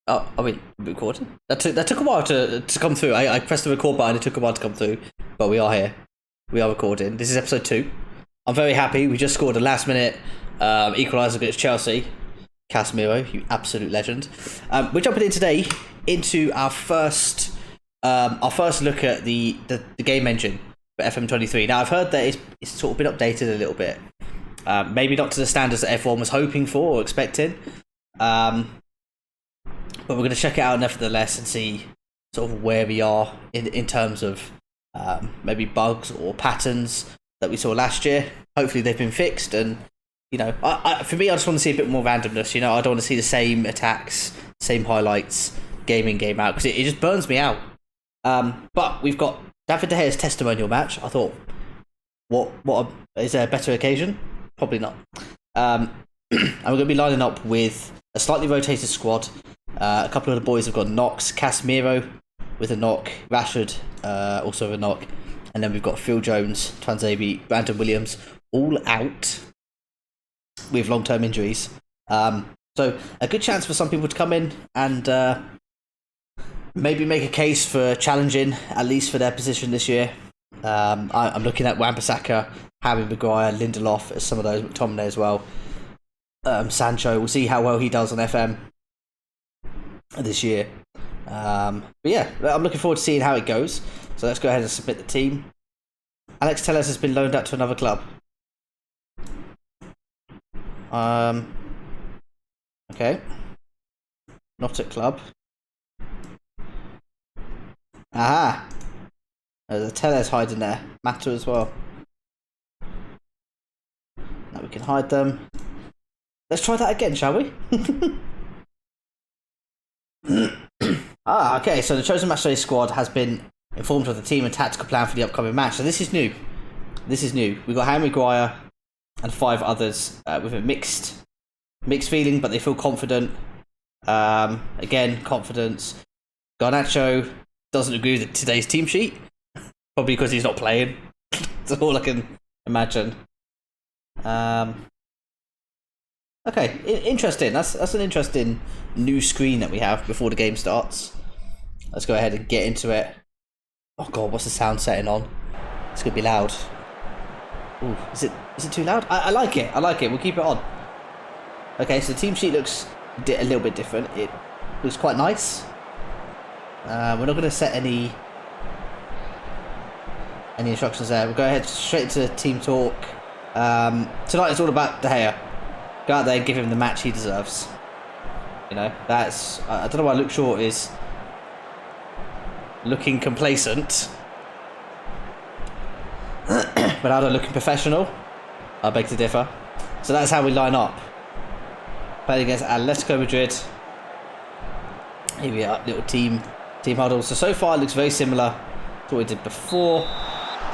Oh, are we recording? That took a while to come through. I pressed the record button. It took a while to come through, but we are here. We are recording. This is episode 2. I'm very happy. We just scored a last minute equaliser against Chelsea. Casemiro, you absolute legend. We're jumping in today into our first look at the game engine for FM23. Now I've heard that it's sort of been updated a little bit. Maybe not to the standards that everyone was hoping for or expecting. But we're going to check it out nevertheless and see sort of where we are in terms of maybe bugs or patterns that we saw last year. Hopefully they've been fixed, and you know, for me, I just want to see a bit more randomness. You know, I don't want to see the same attacks, same highlights, game in, game out, because it just burns me out. But we've got David De Gea's testimonial match. I thought, is there a better occasion? Probably not. And we're going to be lining up with a slightly rotated squad. A couple of the boys have got knocks. Casemiro with a knock, Rashford also with a knock, and then we've got Phil Jones, Twanzebe, Brandon Williams, all out with long-term injuries. So a good chance for some people to come in and maybe make a case for challenging, at least for their position this year. I'm looking at Wan-Bissaka, Harry Maguire, Lindelof as some of those, McTominay as well. Sancho, we'll see how well he does on FM this year. But yeah, I'm looking forward to seeing how it goes. So let's go ahead and submit the team. Alex Telles has been loaned out to another club. Okay. Not at club. Aha! There's a Telles hiding there. Mata as well. Now we can hide them. Let's try that again, shall we? Okay, so the chosen matchday squad has been informed of the team and tactical plan for the upcoming match. So this is new. We've got Harry Maguire and 5 others with a mixed feeling, but they feel confident. Again, confidence. Garnacho doesn't agree with today's team sheet, probably because he's not playing. That's all I can imagine. Okay, interesting. That's an interesting new screen that we have before the game starts. Let's go ahead and get into it. Oh god, what's the sound setting on? It's gonna be loud. Ooh, is it too loud? I like it. We'll keep it on. Okay, so the team sheet looks a little bit different. It looks quite nice. We're not gonna set any instructions there. We'll go ahead straight to team talk. Tonight it's all about De Gea. Go out there and give him the match he deserves. You know, that's... I don't know why Luke Shaw is looking complacent. Ronaldo looking professional. I beg to differ. So that's how we line up. Playing against Atletico Madrid. Here we are, little team huddle. So far it looks very similar to what we did before.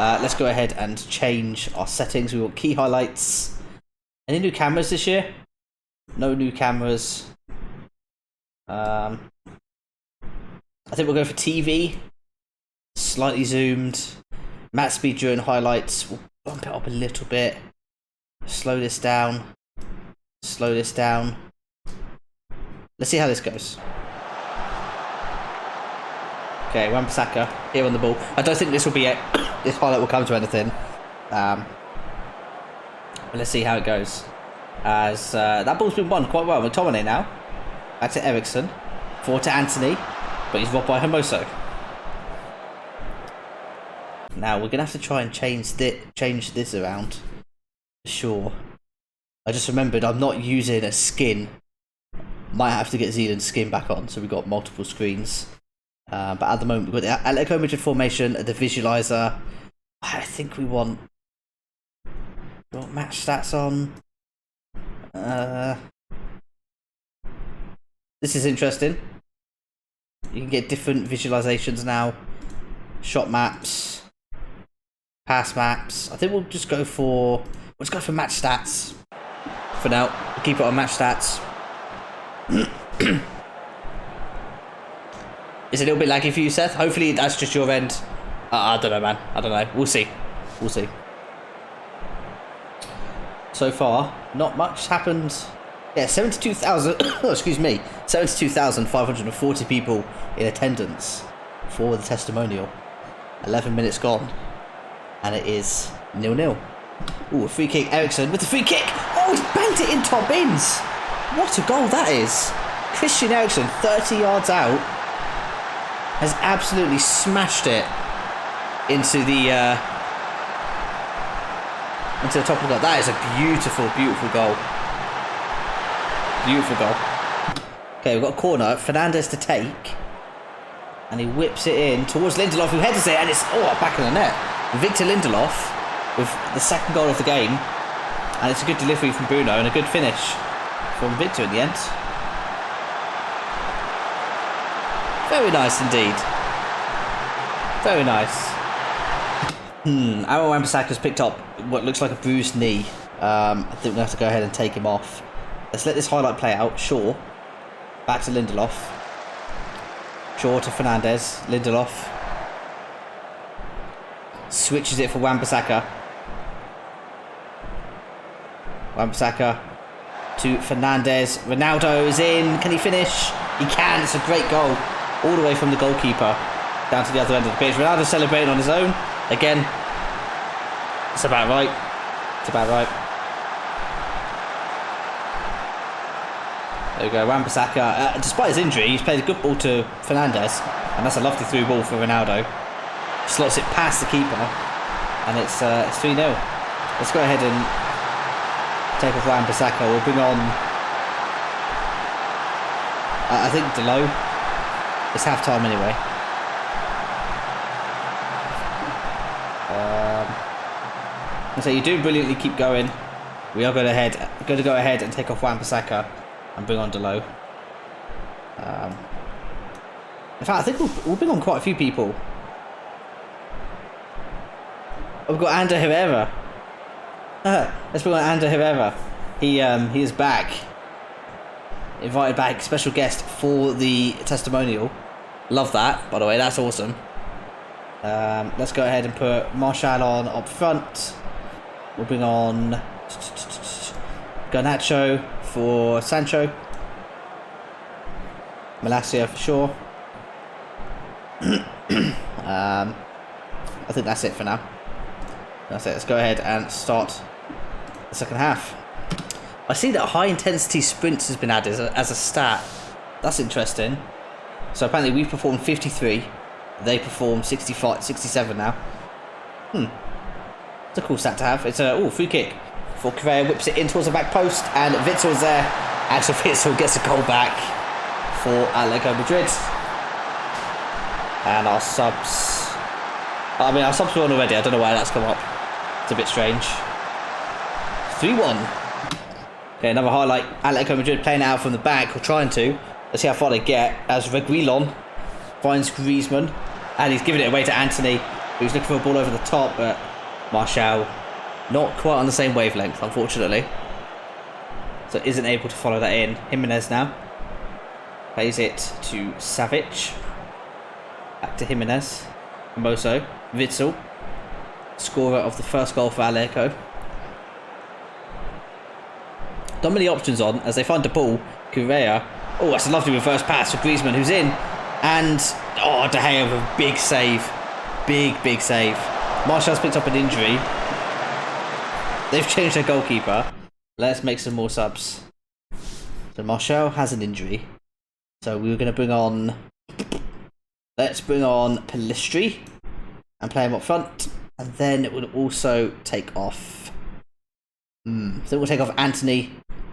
Let's go ahead and change our settings. We want key highlights. Any new cameras this year? No new cameras. I think we'll go for TV. Slightly zoomed. Match speed during highlights. We'll bump it up a little bit. Slow this down. Let's see how this goes. Okay, Wan-Bissaka here on the ball. I don't think this will be it. This highlight will come to anything. But let's see how it goes. As that ball's been won quite well. McTominay now. Back to Ericsson. Forward to Anthony. But he's robbed by Hermoso. Now we're going to have to try and change this around. Sure. I just remembered I'm not using a skin. Might have to get Zealand's skin back on. So we've got multiple screens. But at the moment we've got the Atletico Madrid formation, the visualizer. I think we want match stats on. This is interesting. You can get different visualizations now. Shot maps, pass maps. I think we'll just go for match stats for now. We'll keep it on match stats. Is it a little bit laggy for you, Seth? Hopefully that's just your end. I don't know, man. I don't know. We'll see. So far, not much happened Yeah, 72,000. Excuse me, 72,540 people in attendance for the testimonial. 11 minutes gone, and it is 0-0. Ooh, a free kick. Ericsson with the free kick. Oh, he's banked it in top bins. What a goal that is! Christian Eriksen, 30 yards out, has absolutely smashed it into the top of the goal. That is a beautiful, beautiful goal. Beautiful goal. Okay, we've got a corner. Fernandes to take, and he whips it in towards Lindelof, who headers it, and it's back in the net. Victor Lindelof with the second goal of the game, and it's a good delivery from Bruno and a good finish from Victor in the end. Very nice indeed. Very nice. Aaron Wan-Bissaka's picked up what looks like a bruised knee. I think we're going to have to go ahead and take him off. Let's let this highlight play out. Shaw. Back to Lindelof. Shaw to Fernandes. Lindelof. Switches it for Wan-Bissaka. Wan-Bissaka to Fernandes. Ronaldo is in. Can he finish? He can. It's a great goal. All the way from the goalkeeper down to the other end of the pitch. Ronaldo celebrating on his own. Again. It's about right. It's about right. There we go. Wan-Bissaka, despite his injury, he's played a good ball to Fernandes. And that's a lovely through ball for Ronaldo. Slots it past the keeper. And it's 3-0. Let's go ahead and take off Wan-Bissaka. We'll bring on... I think Delo. It's half time anyway. So you're doing brilliantly. Keep going. We are going to go ahead and take off Wan-Bissaka and bring on Delo. In fact, I think we'll bring on quite a few people. We've got Ander Herrera. Let's bring on Ander Herrera. He is back. Invited back, special guest for the testimonial. Love that, by the way. That's awesome. Let's go ahead and put Martial on up front. We'll bring on Garnacho for Sancho. Malacia for sure. I think that's it for now. That's it. Let's go ahead and start the second half. I see that high intensity sprints has been added as a stat. That's interesting. So apparently we've performed 53. They perform 65, 67 now. It's a cool stat to have. It's a free kick. For Correa whips it in towards the back post, and Witzel's there. Axel Witzel gets a goal back for Atletico Madrid. And our subs... our subs were on already. I don't know why that's come up. It's a bit strange. 3-1. Okay, another highlight. Atletico Madrid playing it out from the back, or trying to. Let's see how far they get. As Reguilon finds Griezmann, and he's giving it away to Anthony, who's looking for a ball over the top, but Martial not quite on the same wavelength, unfortunately. So isn't able to follow that in. Jimenez now plays it to Savic. Back to Jimenez. Hermoso. Witzel, scorer of the first goal for Atletico. Not many options on as they find the ball. Correa. Oh, that's a lovely reverse pass for Griezmann, who's in. And, De Gea with a big save. Big save. Martial's picked up an injury. They've changed their goalkeeper. Let's make some more subs. So Martial has an injury. So we were going to bring on... Let's bring on Pelistri and play him up front. And then it would also take off... So we'll take off Anthony.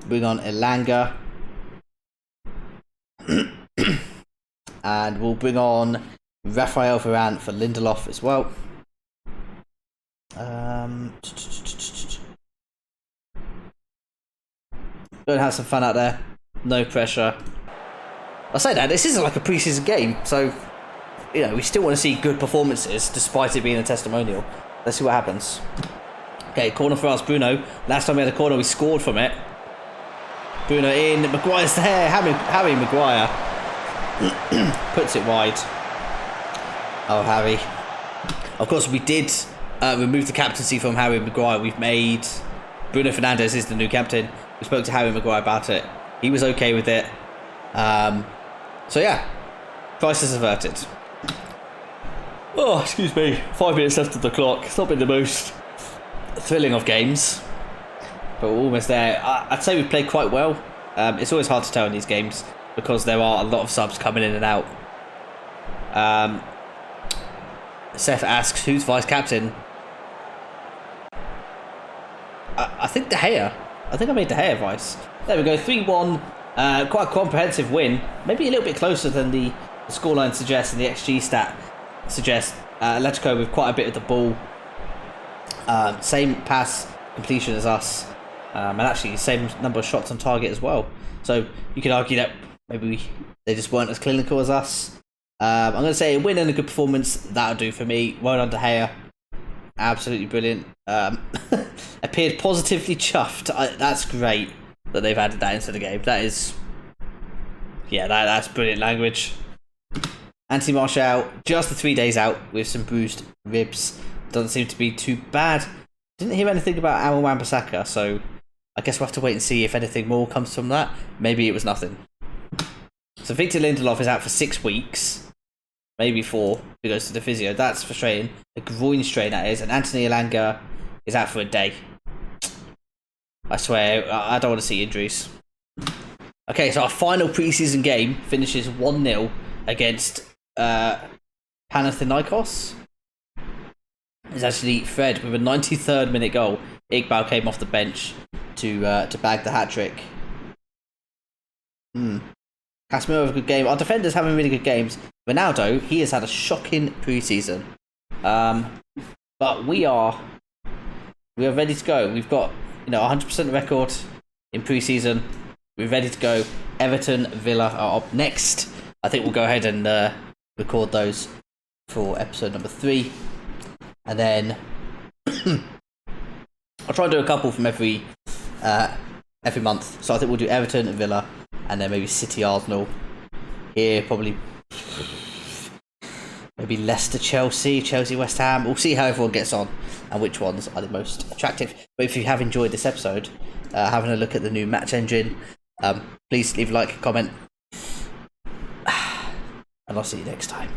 Bring on Elanga. And we'll bring on Rafael Varane for Lindelof as well. Go and have some fun out there. No pressure. I say that, this isn't like a pre-season game, so we still want to see good performances despite it being a testimonial. Let's see what happens. Okay, corner for us, Bruno. Last time we had a corner, we scored from it. Bruno in, Maguire's there. Harry Maguire puts it wide. Oh, Harry. Of course, we did remove the captaincy from Harry Maguire. We've made Bruno Fernandes is the new captain. We spoke to Harry Maguire about it. He was okay with it. So yeah, crisis averted. Oh, excuse me. 5 minutes left of the clock. It's not been the most thrilling of games, but we're almost there. I'd say we played quite well. It's always hard to tell in these games because there are a lot of subs coming in and out. Seth asks, who's vice captain? I think De Gea. I think I made De Gea vice. There we go, 3-1. Quite a comprehensive win. Maybe a little bit closer than the scoreline suggests and the XG stat suggests. Atletico with quite a bit of the ball. Same pass completion as us. And actually same number of shots on target as well. So you could argue that maybe they just weren't as clinical as us. I'm going to say a win and a good performance. That'll do for me. Well done, De Gea. Absolutely brilliant. Appeared positively chuffed. That's great that they've added that into the game. That is, yeah, that's brilliant language. Anthony Martial, just the 3 days out with some bruised ribs. Doesn't seem to be too bad. Didn't hear anything about Aaron Wan-Bissaka, so I guess we'll have to wait and see if anything more comes from that. Maybe it was nothing. So Victor Lindelof is out for 6 weeks. Maybe 4 if he goes to the physio. That's frustrating. A groin strain, that is. And Anthony Elanga is out for a day. I swear, I don't want to see injuries. Okay, so our final preseason game finishes 1-0 against Panathinaikos. It's actually Fred with a 93rd minute goal. Iqbal came off the bench to bag the hat-trick. Casemiro with a good game. Our defenders having really good games. Ronaldo, he has had a shocking preseason. But we are ready to go. We've got 100% record in preseason. We're ready to go. Everton, Villa are up next. I think we'll go ahead and record those for episode number 3. And then I'll try and do a couple from every month. So I think we'll do Everton and Villa, and then maybe City, Arsenal. Here, probably maybe Leicester, Chelsea, West Ham. We'll see how everyone gets on and which ones are the most attractive. But if you have enjoyed this episode, having a look at the new match engine, please leave a like, comment, and I'll see you next time.